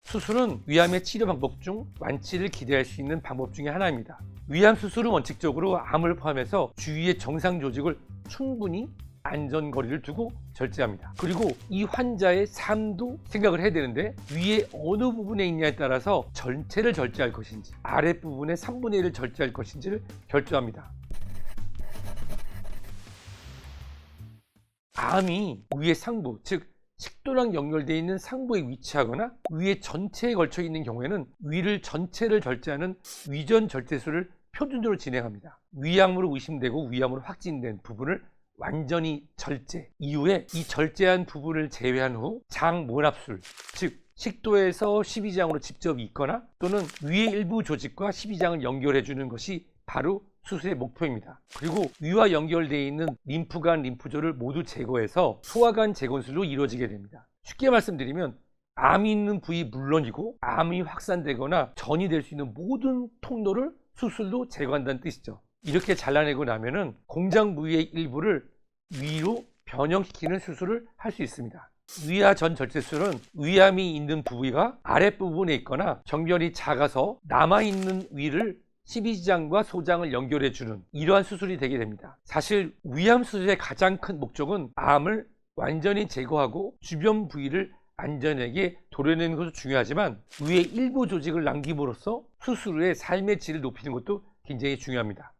수술은 위암의 치료 방법 중 완치를 기대할 수 있는 방법 중에 하나입니다. 위암 수술은 원칙적으로 암을 포함해서 주위의 정상 조직을 충분히 안전거리를 두고 절제합니다. 그리고 이 환자의 삶도 생각을 해야 되는데, 위에 어느 부분에 있냐에 따라서 전체를 절제할 것인지 아랫부분의 3분의 1을 절제할 것인지를 결정합니다. 암이 위의 상부, 즉 식도랑 연결되어 있는 상부에 위치하거나 위에 전체에 걸쳐 있는 경우에는 위를 전체를 절제하는 위전 절제술을 표준적으로 진행합니다. 위암으로 의심되고 위암으로 확진된 부분을 완전히 절제 이후에 이 절제한 부분을 제외한 후 장 모납술, 즉 식도에서 십이장으로 직접 있거나 또는 위의 일부 조직과 십이장을 연결해 주는 것이 바로 수술의 목표입니다. 그리고 위와 연결되어 있는 림프관, 림프조를 모두 제거해서 소화관 재건술로 이루어지게 됩니다. 쉽게 말씀드리면 암이 있는 부위 물론이고 암이 확산되거나 전이 될 수 있는 모든 통로를 수술로 제거한다는 뜻이죠. 이렇게 잘라내고 나면은 공장 부위의 일부를 위로 변형시키는 수술을 할 수 있습니다. 위하 전 절제술은 위암이 있는 부위가 아랫부분에 있거나 정면이 작아서 남아있는 위를 십이지장과 소장을 연결해주는 이러한 수술이 되게 됩니다. 사실 위암 수술의 가장 큰 목적은 암을 완전히 제거하고 주변 부위를 안전하게 도려내는 것도 중요하지만 위의 일부 조직을 남김으로써 수술 후에 삶의 질을 높이는 것도 굉장히 중요합니다.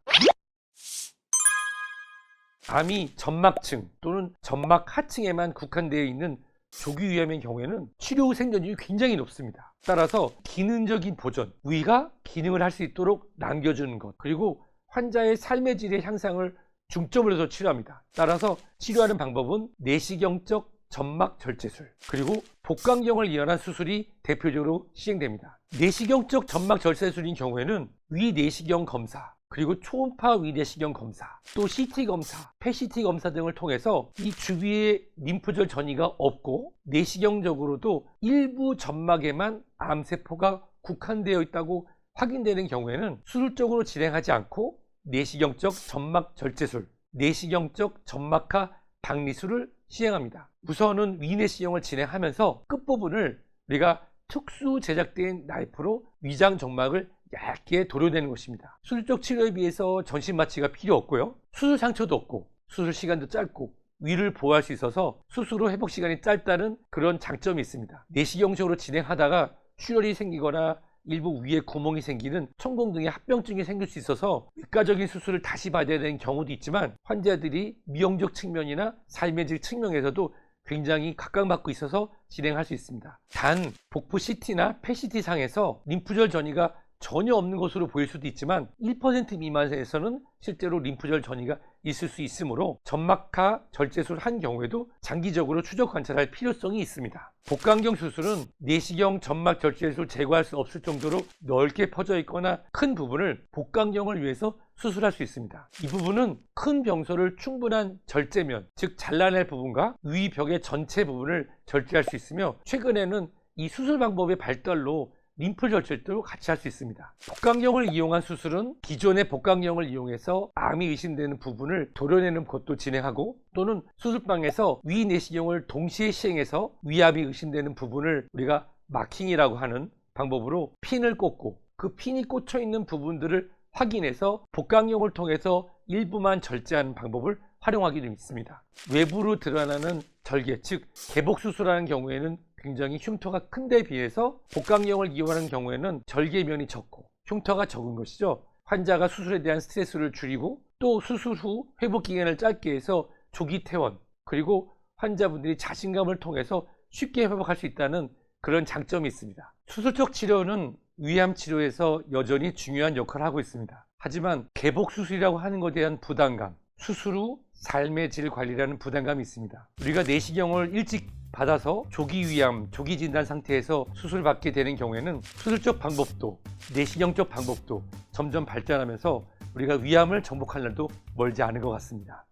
암이 점막층 또는 점막 하층에만 국한되어 있는 조기 위암의 경우에는 치료 후 생존율이 굉장히 높습니다. 따라서 기능적인 보전, 위가 기능을 할 수 있도록 남겨주는 것, 그리고 환자의 삶의 질의 향상을 중점으로 해서 치료합니다. 따라서 치료하는 방법은 내시경적 점막 절제술, 그리고 복강경을 이용한 수술이 대표적으로 시행됩니다. 내시경적 점막 절제술인 경우에는 위 내시경 검사, 그리고 초음파 위내시경 검사, 또 CT 검사, PET 검사 등을 통해서 이 주위에 림프절 전이가 없고 내시경적으로도 일부 점막에만 암세포가 국한되어 있다고 확인되는 경우에는 수술적으로 진행하지 않고 내시경적 점막 절제술, 내시경적 점막하 박리술을 시행합니다. 우선은 위내시경을 진행하면서 끝부분을 우리가 특수 제작된 나이프로 위장 점막을 얇게 도려내는 것입니다. 수술적 치료에 비해서 전신 마취가 필요 없고요, 수술 상처도 없고 수술 시간도 짧고 위를 보호할 수 있어서 수술 후 회복 시간이 짧다는 그런 장점이 있습니다. 내시경적으로 진행하다가 출혈이 생기거나 일부 위에 구멍이 생기는 천공 등의 합병증이 생길 수 있어서 외과적인 수술을 다시 받아야 되는 경우도 있지만, 환자들이 미용적 측면이나 삶의 질 측면에서도 굉장히 각광받고 있어서 진행할 수 있습니다. 단 복부 CT나 PET 상에서 림프절 전이가 전혀 없는 것으로 보일 수도 있지만 1% 미만에서는 실제로 림프절 전이가 있을 수 있으므로 점막하 절제술을 한 경우에도 장기적으로 추적 관찰할 필요성이 있습니다. 복강경 수술은 내시경 점막 절제술 제거할 수 없을 정도로 넓게 퍼져 있거나 큰 부분을 복강경을 위해서 수술할 수 있습니다. 이 부분은 큰 병소를 충분한 절제면, 즉 잘라낼 부분과 위 벽의 전체 부분을 절제할 수 있으며, 최근에는 이 수술 방법의 발달로 림프 절제도 같이 할 수 있습니다. 복강경을 이용한 수술은 기존의 복강경을 이용해서 암이 의심되는 부분을 도려내는 것도 진행하고, 또는 수술방에서 위 내시경을 동시에 시행해서 위암이 의심되는 부분을 우리가 마킹이라고 하는 방법으로 핀을 꽂고 그 핀이 꽂혀 있는 부분들을 확인해서 복강경을 통해서 일부만 절제하는 방법을 활용하기도 있습니다. 외부로 드러나는 절개, 즉 개복수술하는 경우에는 굉장히 흉터가 큰 데 비해서 복강경을 이용하는 경우에는 절개면이 적고 흉터가 적은 것이죠. 환자가 수술에 대한 스트레스를 줄이고 또 수술 후 회복 기간을 짧게 해서 조기 퇴원, 그리고 환자분들이 자신감을 통해서 쉽게 회복할 수 있다는 그런 장점이 있습니다. 수술적 치료는 위암 치료에서 여전히 중요한 역할을 하고 있습니다. 하지만 개복수술이라고 하는 것에 대한 부담감, 수술 후 삶의 질 관리라는 부담감이 있습니다. 우리가 내시경을 일찍 받아서 조기 위암, 조기 진단 상태에서 수술 받게 되는 경우에는 수술적 방법도 내시경적 방법도 점점 발전하면서 우리가 위암을 정복할 날도 멀지 않은 것 같습니다.